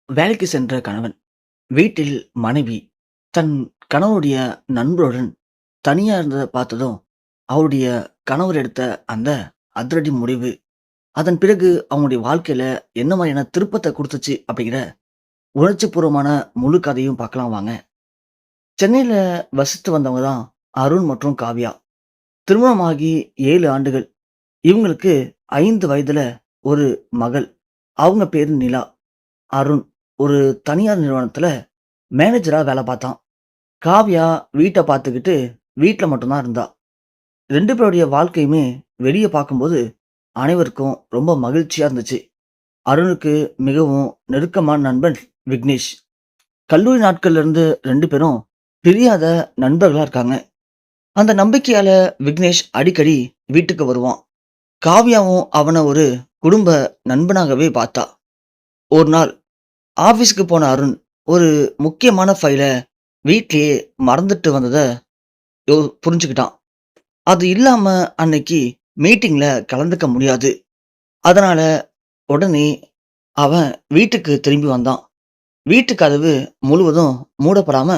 வேலைக்கு சென்ற கணவன் வீட்டில் மனைவி தன் கணவருடைய நண்பருடன் தனியா இருந்ததை பார்த்ததும் அவருடைய கணவர் எடுத்த அந்த அதிரடி முடிவு அதன் பிறகு அவங்களுடைய வாழ்க்கையில என்ன மாதிரியான திருப்பத்தை கொடுத்துச்சு அப்படிங்கிற உணர்ச்சிபூர்வமான முழு கதையும் பார்க்கலாம் வாங்க. சென்னையில வசித்து வந்தவங்க தான் அருண் மற்றும் காவ்யா. திருமணமாகி 7 ஆண்டுகள். இவங்களுக்கு 5 வயதுல ஒரு மகள். அவங்க பேரு நிலா. அருண் ஒரு தனியார் நிறுவனத்துல மேனேஜரா வேலை பார்த்தான். காவ்யா வீட்டை பார்த்துக்கிட்டு வீட்டில் மட்டும்தான் இருந்தா. 2 பேருடைய வாழ்க்கையுமே வெளியே பார்க்கும்போது அனைவருக்கும் ரொம்ப மகிழ்ச்சியா இருந்துச்சு. அருணுக்கு மிகவும் நெருக்கமான நண்பன் விக்னேஷ். கல்லூரி நாட்கள்ல இருந்து 2 பேரும் பிரியாத நண்பர்களா இருக்காங்க. அந்த நம்பிக்கையால விக்னேஷ் அடிக்கடி வீட்டுக்கு வருவான். காவ்யாவும் அவனை ஒரு குடும்ப நண்பனாகவே பார்த்தா. ஒரு நாள் ஆபீஸ்க்கு போன அருண் ஒரு முக்கியமான ஃபைலை வீட்லயே மறந்துட்டு வந்ததை புரிஞ்சுக்கிட்டான். அது இல்லாம அன்னைக்கு மீட்டிங்ல கலந்துக்க முடியாது. அதனால உடனே அவன் வீட்டுக்கு திரும்பி வந்தான். வீட்டு கதவு முழுவதும் மூடப்படாம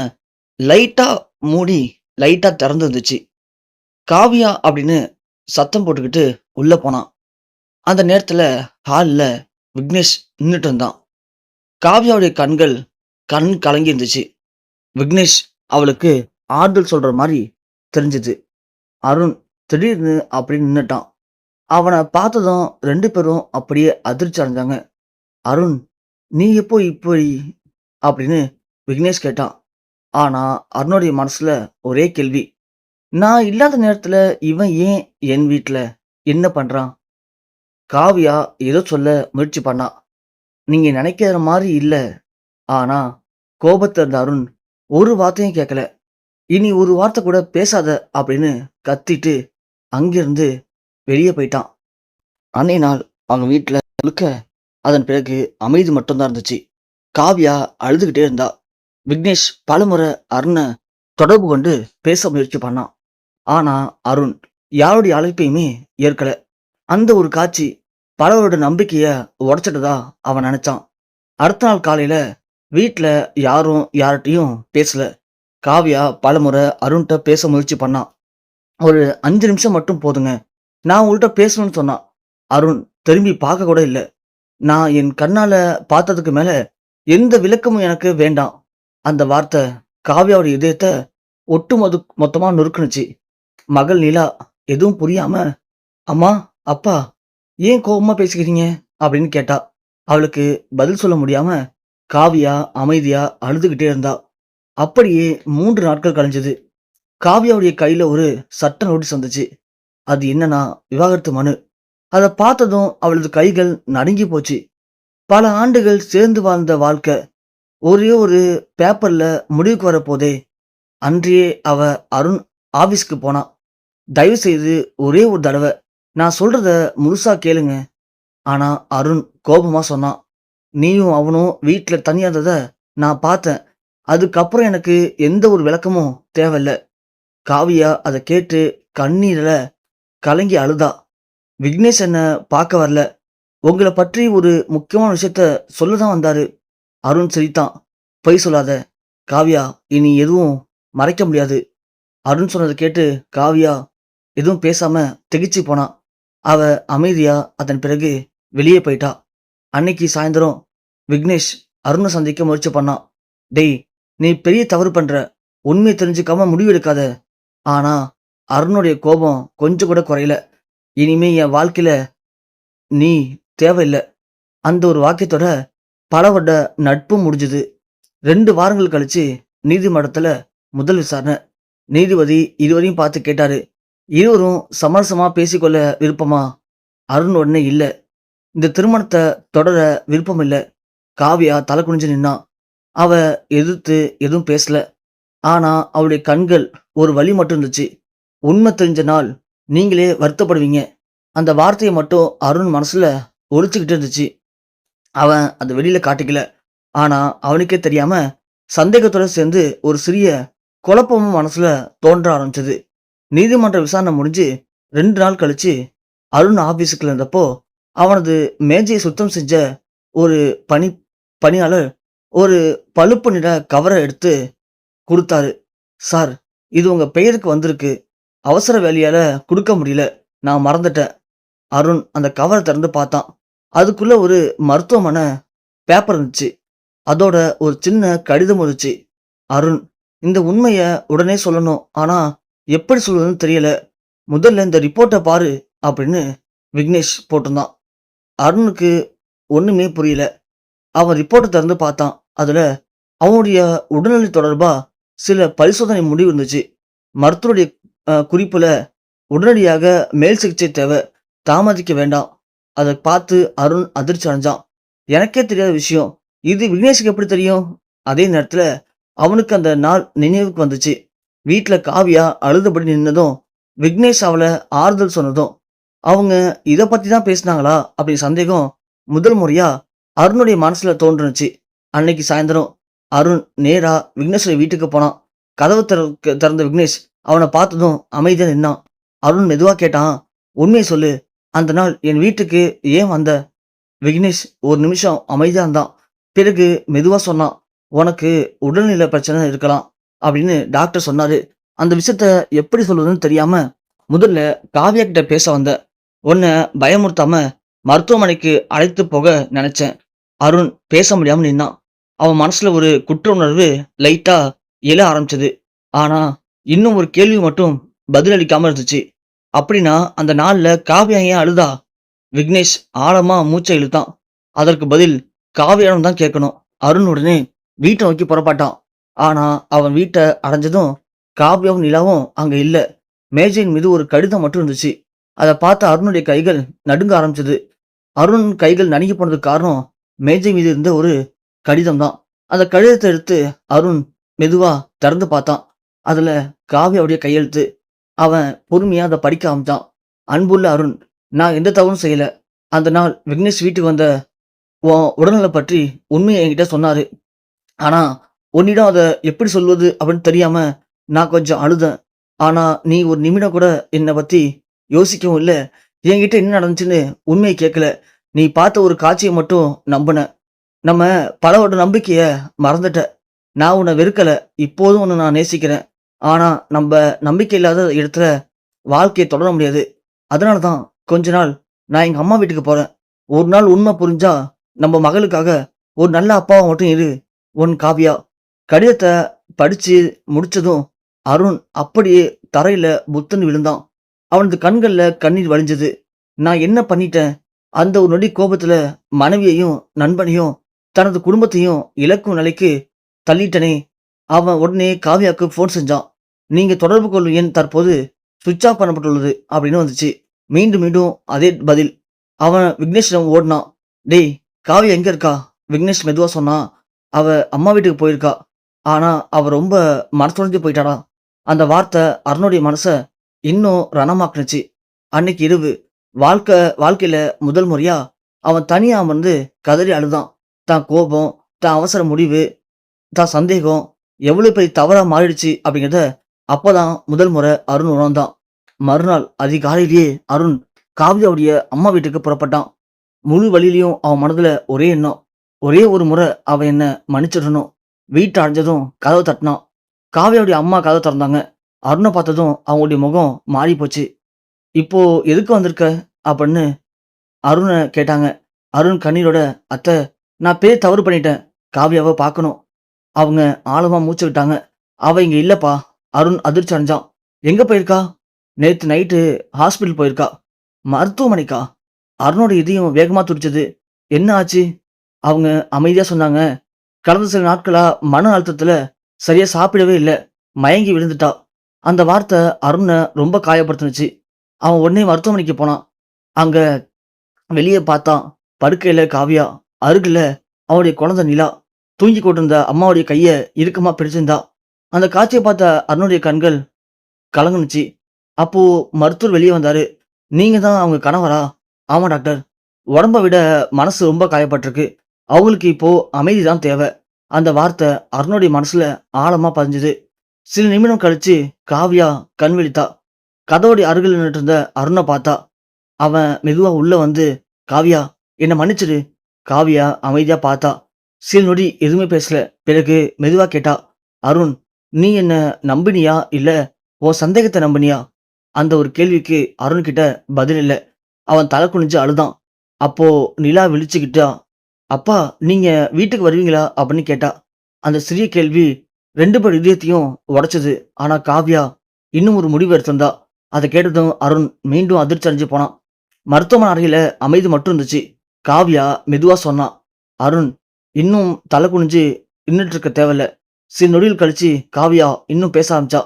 லைட்டா மூடி லைட்டா திறந்து இருந்துச்சு. காவியா அப்படின்னு சத்தம் போட்டுக்கிட்டு உள்ள போனான். அந்த நேரத்துல ஹால்ல விக்னேஷ் நின்னுட்டு இருந்தான். காவ்யாவுடைய கண் கலங்கி இருந்துச்சு. விக்னேஷ் அவளுக்கு ஆறுதல் சொல்ற மாதிரி தெரிஞ்சது. அருண் திடீர்னு அப்படி நின்னுட்டான். அவனை பார்த்ததும் 2 பேரும் அப்படியே அதிர்ச்சி அடைஞ்சாங்க. அருண், நீ எப்போ இப்படி அப்படின்னு விக்னேஷ் கேட்டான். ஆனா அருணுடைய மனசுல ஒரே கேள்வி. நான் இல்லாத நேரத்துல இவன் ஏன் என் வீட்ல என்ன பண்றான்? காவியா ஏதோ சொல்ல முயற்சி பண்ணா. நீங்க நினைக்கிற மாதிரி இல்ல. ஆனா கோபத்துல இருந்த அருண் ஒரு வார்த்தையும் கேட்கல. இனி ஒரு வார்த்தை கூட பேசாத அப்படின்னு கத்திட்டு அங்கிருந்து வெளியே போயிட்டான். அன்னைய நாள் அவங்க வீட்டுல முழுக்க அதன் பிறகு அமைதி மட்டும்தான் இருந்துச்சு. காவ்யா அழுதுகிட்டே இருந்தா. விக்னேஷ் பலமுறை அருணை தொடர்பு கொண்டு பேச முயற்சி பண்ணான். ஆனா அருண் யாருடைய அழைப்பையுமே ஏற்கல. அந்த ஒரு காட்சி பலரோட நம்பிக்கைய உடைச்சிட்டதா அவன் நினைச்சான். அடுத்த நாள் காலையில வீட்டுல யாரும் யார்கிட்டயும் பேசல. காவ்யா பலமுறை அருண்கிட்ட பேச முயற்சி பண்ணான். ஒரு 5 நிமிஷம் மட்டும் போதுங்க, நான் உங்கள்கிட்ட பேசணும்னு சொன்னான். அருண் திரும்பி பார்க்க கூட இல்லை. நான் என் கண்ணால பார்த்ததுக்கு மேல எந்த விளக்கமும் எனக்கு வேண்டாம். அந்த வார்த்தை காவ்யாவோட இதயத்தை மொத்தமா நொறுக்குனுச்சு. மகள் நிலா எதுவும் புரியாம, அம்மா, அப்பா, ஏன் கோபமா பேசிக்கிறீங்க அப்படின்னு கேட்டா. அவளுக்கு பதில் சொல்ல முடியாம காவியா அமைதியா அழுதுகிட்டே இருந்தா. அப்படியே 3 நாட்கள் கழிஞ்சது. காவ்யாவுடைய கையில ஒரு சட்ட நோட்டீஸ் வந்துச்சு. அது என்னன்னா விவாகரத்து மனு. அதை பார்த்ததும் அவளது கைகள் நடுங்கி போச்சு. பல ஆண்டுகள் சேர்ந்து வாழ்ந்த வாழ்க்கை ஒரே ஒரு பேப்பர்ல முடிவுக்கு வரப்போதே. அன்றையே அவ அருண் ஆபீஸ்க்கு போனா. தயவு செய்து ஒரே ஒரு தடவை நான் சொல்றத முழுசா கேளுங்க. ஆனா அருண் கோபமா சொன்னான். நீயும் அவனும் வீட்டுல தனியா இருந்தத நான் பார்த்தேன். அதுக்கப்புறம் எனக்கு எந்த ஒரு விளக்கமும் தேவையில்ல. காவியா அதை கேட்டு கண்ணீரில கலங்கி அழுதா. விக்னேஷ் என்ன பார்க்க வரல, உங்களை பற்றி ஒரு முக்கியமான விஷயத்த சொல்லதான் வந்தாரு. அருண் சிரித்தான். பொய் சொல்லாத காவ்யா, இனி எதுவும் மறைக்க முடியாது. அருண் சொன்னதை கேட்டு காவ்யா எதுவும் பேசாம திகைச்சு போனா. அவ அமைதியா அதன் பிறகு வெளியே போயிட்டா. அன்னைக்கு சாயந்தரம் விக்னேஷ் அருணை சந்திக்க முயற்சி பண்ணான். டேய், நீ பெரிய தவறு பண்ற, உண்மையை தெரிஞ்சுக்காம முடிவு எடுக்காத. ஆனா அருணுடைய கோபம் கொஞ்சம் கூட குறையல. இனிமே என் வாழ்க்கையில நீ தேவையில்லை. அந்த ஒரு வாக்கியத்தோட பல வருட நட்பும் முடிஞ்சது. 2 வாரங்கள் கழிச்சு நீதிமன்றத்துல முதல் விசாரணை. நீதிபதி இருவரையும் பார்த்து கேட்டாரு. இருவரும் சமரசமா பேசிக்கொள்ள விருப்பமா? அருண் உடனே இல்ல, இந்த திருமணத்தை தொடர விருப்பம் இல்ல. காவியா தலை குனிஞ்சு நின்னான். அவ எதிர்த்து எதுவும் பேசல. ஆனா அவளுடைய கண்கள் ஒரு வழி மட்டும் இருந்துச்சு. உண்மை தெரிஞ்ச நாள் நீங்களே வருத்தப்படுவீங்க. அந்த வார்த்தையை மட்டும் அருண் மனசுல ஒலிச்சுக்கிட்டு இருந்துச்சு. அவன் அதை வெளியில காட்டிக்கல. ஆனா அவனுக்கே தெரியாம சந்தேகத்தோட சேர்ந்து ஒரு சிறிய குழப்பமும் மனசுல தோன்ற ஆரம்பிச்சது. நீதிமன்ற விசாரணை முடிஞ்சு 2 நாள் கழிச்சு அருண் ஆபீஸுக்குள்ள இருந்தப்போ அவனது மேஜையை சுத்தம் செஞ்ச ஒரு பணியாளர் ஒரு பழுப்பு நிற கவர எடுத்து குடுத்தாரு. "சார், இது உங்க பெயருக்கு வந்திருக்கு. அவசர வேலையால குடுக்க முடியல. நான் மறந்துட்டேன்." அருண் அந்த கவர திறந்து பார்த்தான். அதுக்குள்ள ஒரு மருத்துவமனை பேப்பர் இருந்துச்சு. அதோட ஒரு சின்ன கடிதம் இருந்துச்சு. "அருண், இந்த உண்மைய உடனே சொல்லணும். ஆனா எப்படி சொல்றதுன்னு தெரியல. முதல்ல இந்த ரிப்போர்ட்ட பாரு." அப்படின்னு விக்னேஷ் போட்டிருந்தான். அருணுக்கு ஒண்ணுமே புரியல. அவன் ரிப்போர்ட்ட திறந்து பார்த்தான். அதுல அவனுடைய உடல்நிலை தொடர்பா சில பரிசோதனை முடிவு இருந்துச்சு. மருத்துவருடைய குறிப்புல உடனடியாக மேல் சிகிச்சை தேவை. தாமதிக்க வேண்டாம். அத பார்த்து அருண் அதிர்ச்சி அடைஞ்சான். எனக்கே தெரியாத விஷயம். இது விக்னேஷுக்கு எப்படி தெரியும்? அதே நேரத்துல அவனுக்கு அந்த நாள் நினைவுக்கு வந்துச்சு. வீட்ல காவியா அழுதபடி நின்னதும், விக்னேஷ் அவள ஆறுதல் சொன்னதும், அவங்க இத பத்தி தான் பேசினாங்களா? அப்படி சந்தேகம் முதல் முறையா அருணுடைய மனசுல தோன்றுனுச்சு. அன்னைக்கு சாயந்தரம் அருண் நேரா விக்னேஷோட வீட்டுக்கு போனான். கதவு திறந்த விக்னேஷ் அவன பார்த்ததும் அமைதியா நின்னான். அருண் மெதுவா கேட்டான், "உண்மைய சொல்லு. அந்த நாள் என் வீட்டுக்கு ஏன் வந்த?" விக்னேஷ் ஒரு நிமிஷம் அமைதியா இருந்தான். பிறகு மெதுவா சொன்னான், "உனக்கு உடல்நிலை பிரச்சனை இருக்கலாம் அப்படின்னு டாக்டர் சொன்னாரு. அந்த விஷயத்த எப்படி சொல்றதுன்னு தெரியாம முதல்ல காவ்யா கிட்ட பேச வந்தேன். உன்னை பயமுறுத்தாம மருத்துவமனைக்கு அழைத்து போக நினைச்சேன்." அருண் பேச முடியாம நின்னான். அவன் மனசுல ஒரு குற்ற உணர்வு லைட்டா எழ ஆரம்பிச்சது. ஆனா இன்னும் ஒரு கேள்வி மட்டும் பதிலளிக்காம இருந்துச்சு. "அப்படின்னா அந்த நாள்ல காவ்யா ஏன் அழுதா?" விக்னேஷ் ஆழமா மூச்சை இழுத்தான். அதற்கு பதில் காவியாடம் தான் கேட்கணும். அருண் உடனே வீட்டை நோக்கி புறப்பட்டான். ஆனா அவன் வீட்டை அடைஞ்சதும் காவ்யாவும் நிலாவும் அங்க இல்ல. மேஜையின் மீது ஒரு கடிதம் மட்டும் இருந்துச்சு. அதை பார்த்த அருணுடைய கைகள் நடுங்க ஆரம்பிச்சது. அருண் கைகள் நடுங்கி போனதுக்கு காரணம் மேஜை மீது இருந்த ஒரு கடிதம் தான். அந்த கடிதத்தை எடுத்து அருண் மெதுவா திறந்து பார்த்தான். அதுல காவ்யாவுடைய கையெழுத்து. அவன் பொறுமையா அதை படிக்க ஆரம்பிச்சான். "அன்புள்ள அருண், நான் எந்த தவறும் செய்யல. அந்த நாள் விக்னேஷ் வீட்டுக்கு வந்த உன் உடல்நலம் பற்றி உண்மையை என்கிட்ட சொன்னாரு. ஆனா உன்னிடம் அதை எப்படி சொல்வது அப்படின்னு தெரியாம நான் கொஞ்சம் அழுதேன். ஆனா நீ ஒரு நிமிடம் கூட என்னை பத்தி யோசிக்கவும் இல்லை. என்கிட்ட என்ன நடந்துச்சுன்னு உண்மையை கேட்கல. நீ பார்த்த ஒரு காட்சியை மட்டும் நம்பின. நம்ம பலரோட நம்பிக்கைய மறந்துட்ட. நான் உன்னை வெறுக்கல. இப்போதும் உன்னை நான் நேசிக்கிறேன். ஆனா நம்ம நம்பிக்கை இல்லாத இடத்துல வாழ்க்கையை தொடர முடியாது. அதனால தான் கொஞ்ச நாள் நான் எங்க அம்மா வீட்டுக்கு போறேன். ஒரு நாள் உண்மை புரிஞ்சா நம்ம மகளுக்காக ஒரு நல்ல அப்பாவா மட்டும் இரு. உன் காவ்யா." கடிதத்தை படிச்சு முடிச்சதும் அருண் அப்படியே தரையில புத்துன்னு விழுந்தான். அவனது கண்கள்ல கண்ணீர் வழிஞ்சது. "நான் என்ன பண்ணிட்டேன்?" அந்த ஒரு நொடி கோபத்துல மனைவியையும் நண்பனையும் தனது குடும்பத்தையும் இழக்கும் நிலைக்கு தள்ளிட்டனே. அவன் உடனே காவ்யாவுக்கு ஃபோன் செஞ்சான். "நீங்க தொடர்பு கொள்ளும் எண் தற்போது சுவிட்ச் ஆஃப் பண்ணப்பட்டுள்ளது" அப்படின்னு வந்துச்சு. மீண்டும் மீண்டும் அதே பதில். அவன் விக்னேஷிடம் ஓடுனான். "டேய், காவ்யா எங்க இருக்கா?" விக்னேஷ் மெதுவா சொன்னான். "அவ அம்மா வீட்டுக்கு போயிருக்கா. ஆனா அவ ரொம்ப மனசுடைஞ்சு போயிட்டாடா." அந்த வார்த்தை அருணுடைய மனச இன்னும் ரணமாக்குனுச்சு. அன்னைக்கு இரவு வாழ்க்கையில முதல் முறையா அவன் தனியா அமர்ந்து கதறி அழுதான். தான் கோபம், தான் அவசர முடிவு, தான் சந்தேகம் எவ்வளவு பெரிய தவறா மாறிடுச்சு அப்படிங்கிறத அப்பதான் முதல் முறை அருண் உணர்ந்தான். மறுநாள் அதிகாலையிலேயே அருண் காவ்யாவுடைய அம்மா வீட்டுக்கு புறப்பட்டான். முழு வழியிலயும் அவன் மனதுல ஒரே எண்ணம். ஒரே ஒரு முறை அவ என்ன மன்னிச்சிடணும். வீட்டை அடைஞ்சதும் கதவை தட்டினான். காவ்யாவுடைய அம்மா கதவை திறந்தாங்க. அருணை பார்த்ததும் அவங்களுடைய முகம் மாறி போச்சு. "இப்போ எதுக்கு வந்திருக்க?" அப்படின்னு அருண கேட்டாங்க. அருண் கண்ணீரோட, "அத்தை, நான் பெரிய தவறு பண்ணிட்டேன். காவ்யாவை பார்க்கணும்." அவங்க ஆழமா மூச்சு விட்டாங்க. "அவ இங்க இல்லப்பா." அருண் அதிர்ச்சி அடைஞ்சான். "எங்க போயிருக்கா?" "நேத்து நைட்டு ஹாஸ்பிட்டல் போயிருக்கா." "மருத்துவமனைக்கா?" அருணோட இதயம் வேகமா துடிச்சது. "என்ன ஆச்சு?" அவங்க அமைதியா சொன்னாங்க. "கடந்த சில நாட்களா மன அழுத்தத்துல சரியா சாப்பிடவே இல்ல. மயங்கி விழுந்துட்டா." அந்த வார்த்தை அருண ரொம்ப காயப்படுத்துனுச்சு. அவன் உடனே மருத்துவமனைக்கு போனான். அங்க வெளிய பார்த்தான். படுக்கையில காவ்யா. அருகில அவனுடைய குழந்தை நிலா. தூங்கிக் கொண்டிருந்த அம்மாவுடைய கைய இறுக்கமா பிடிச்சிருந்தா. அந்த காட்சிய பார்த்த அருணுடைய கண்கள் கலங்குனுச்சு. அப்போ மருத்துவர் வெளிய வந்தாரு. "நீங்க தான் அவங்க கணவரா?" "ஆமா டாக்டர். உடம்ப விட மனசு ரொம்ப காயப்பட்டிருக்கு. அவங்களுக்கு இப்போ அமைதி தான் தேவை." அந்த வார்த்தை அருணுடைய மனசுல ஆழமா பதிஞ்சுது. சில நிமிடம் கழிச்சு காவ்யா கண் விழித்தா. கதவுடைய அருகில் நின்னுட்டு இருந்த அருண பார்த்தா. அவன் மெதுவா உள்ள வந்து, "காவ்யா, என்ன மன்னிச்சிடு." காவ்யா அமைதியா பார்த்தா. சில நொடி எதுவுமே பேசல. பிறகு மெதுவா கேட்டா, "அருண், நீ என்ன நம்பினியா? இல்ல உன் சந்தேகத்த நம்பினியா?" அந்த ஒரு கேள்விக்கு அருண் கிட்ட பதில் இல்ல. அவன் தலை குனிஞ்சு அழுதான். அப்போ நிலா விழிச்சுக்கிட்டா, "அப்பா, நீங்க வீட்டுக்கு வருவீங்களா?" அப்படின்னு கேட்டா. அந்த சிறிய கேள்வி 2 பேர் இதயத்தையும் உடைச்சது. ஆனா காவ்யா இன்னும் ஒரு முடிவு எடுத்திருந்தா. அத கேட்டதும் அருண் மீண்டும் அதிர்ச்சி அடைஞ்சு போனான். மருத்துவமனை அறையில அமைதி மட்டும் இருந்துச்சு. காவ்யா மெதுவா சொன்னா, "அருண், இன்னும் தலை குனிஞ்சு நின்னுட்டு இருக்க தேவையில்ல." சில நொடிகள் கழிச்சு காவ்யா இன்னும் பேச ஆரம்பிச்சா.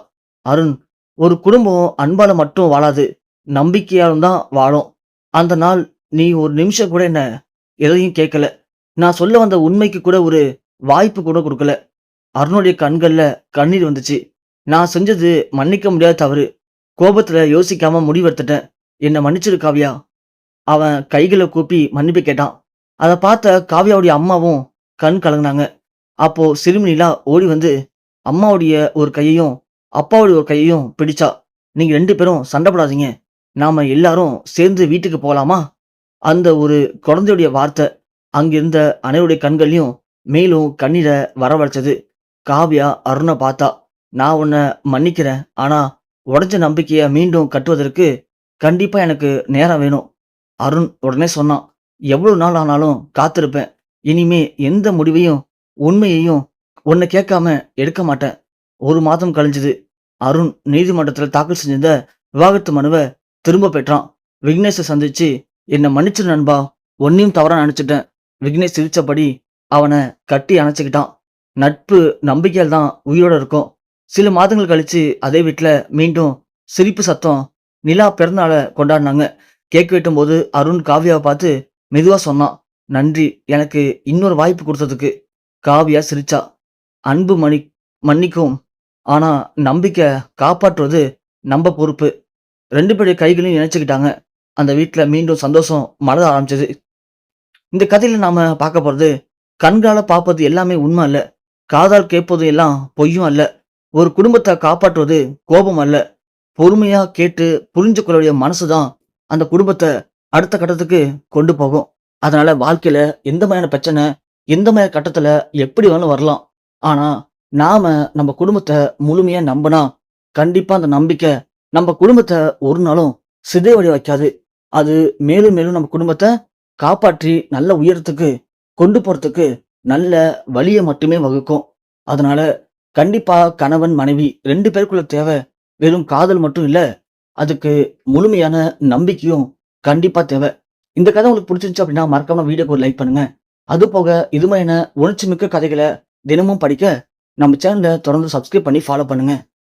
"அருண், ஒரு குடும்பம் அன்பால மட்டும் வாழாது. நம்பிக்கையாலும் தான் வாழும். அந்த நாள் நீ ஒரு நிமிஷம் கூட என்ன எதையும் கேட்கல. நான் சொல்ல வந்த உண்மைக்கு கூட ஒரு வாய்ப்பு கூட குடுக்கல." அருணுடைய கண்கள்ல கண்ணீர் வந்துச்சு. "நான் செஞ்சது மன்னிக்க முடியாத தவறு. கோபத்துல யோசிக்காம முடிவெடுத்துட்டேன். என்ன மன்னிச்சிடு காவ்யா." அவன் கைகள கூப்பி மன்னிப்பு கேட்டான். அத பார்த்த காவ்யாவுடைய அம்மாவும் கண் கலங்குனாங்க. அப்போ சிறுமி நிலா ஓடி வந்து அம்மாவுடைய ஒரு கையையும், அப்பாவுடைய ஒரு கையையும் பிடிச்சா. "நீங்க 2 பேரும் சண்ட போடாதீங்க. நாம எல்லாரும் சேர்ந்து வீட்டுக்கு போலாமா?" அந்த ஒரு குழந்தையுடைய வார்த்தை அங்கிருந்த அனைவருடைய கண்கள்லயும் மேலும் கண்ணீர வரவழைச்சது. காவ்யா அருண பார்த்தா. "நான் உன்ன மன்னிக்கிறேன். ஆனா உடைஞ்ச நம்பிக்கைய மீண்டும் கட்டுவதற்கு கண்டிப்பா எனக்கு நேரம் வேணும்." அருண் உடனே சொன்னான். "எவ்வளவு நாள் ஆனாலும் காத்திருப்பேன். இனிமே எந்த முடிவையும், உண்மையையும் உன்ன கேட்காம எடுக்க மாட்டேன்." 1 மாதம் கழிஞ்சது. அருண் நீதிமன்றத்துல தாக்கல் செஞ்சிருந்த விவாகரத்து மனுவ திரும்ப பெற்றான். விக்னேஷ சந்திச்சு, "என்ன மன்னிச்சிடு நண்பா. உன்னையும் தவறா நெனச்சுட்டேன்." விக்னேஷ் சிரிச்சபடி அவன கட்டி அணைச்சுக்கிட்டான். நட்பு நம்பிக்கையால தான் உயிரோட இருக்கும். சில மாதங்கள் கழிச்சு அதே வீட்ல மீண்டும் சிரிப்பு சத்தம். நிலா பிறந்தநாள கொண்டாடுனாங்க. கேக் வெட்டும்போது அருண் காவ்யாவ பார்த்து மெதுவா சொன்னான், "நன்றி, எனக்கு இன்னொரு வாய்ப்பு குடுத்ததுக்கு." காவ்யா சிரிச்சா. "அன்பு மன்னிக்கும். ஆனா நம்பிக்கை காப்பாற்றுவது நம்ப பொறுப்பு." 2 பேருடைய கைகளையும் இணைச்சுக்கிட்டாங்க. அந்த வீட்ல மீண்டும் சந்தோஷம் மலர ஆரம்பிச்சது. இந்த கதையில நாம பார்க்க போறது, கண்களால பார்ப்பது எல்லாமே உண்மை அல்ல. காதால் கேட்பது எல்லாம் பொய்யும் அல்ல. ஒரு குடும்பத்த காப்பாற்றுவது கோபம் அல்ல. பொறுமையா கேட்டு புரிஞ்சு கொள்ளக்கூடிய மனசு தான் அந்த குடும்பத்த அடுத்த கட்டத்துக்கு கொண்டு போகும். அதனால வாழ்க்கையில எந்த மாதிரியான பிரச்சனை, எந்த மாதிரி கட்டத்துல எப்படி வேணாலும் வரலாம். ஆனா, நாம நம்ம குடும்பத்த முழுமையா நம்புனா, கண்டிப்பா அந்த நம்பிக்கை நம்ம குடும்பத்த ஒரு நாளும் சிதைவடைய வைக்காது. அது மேலும் மேலும் நம்ம குடும்பத்த காப்பாற்றி நல்ல உயரத்துக்கு கொண்டு போறதுக்கு நல்ல வழிய மட்டுமே வகுக்கும். அதனால கண்டிப்பா கணவன், மனைவி 2 பேருக்குள்ள தேவை வெறும் காதல் மட்டும் இல்ல. அதுக்கு முழுமையான நம்பிக்கையும் கண்டிப்பா தேவை. இந்த கதை உங்களுக்கு பிடிச்சிருந்துச்சு அப்படின்னா, மறக்காம வீடியோக்கு ஒரு லைக் பண்ணுங்க. அதுபோக இது மாதிரியான உணர்ச்சி மிக்க கதைகள தினமும் படிக்க நம்ம சேனல தொடர்ந்து சப்ஸ்கிரைப் பண்ணி ஃபாலோ பண்ணுங்க.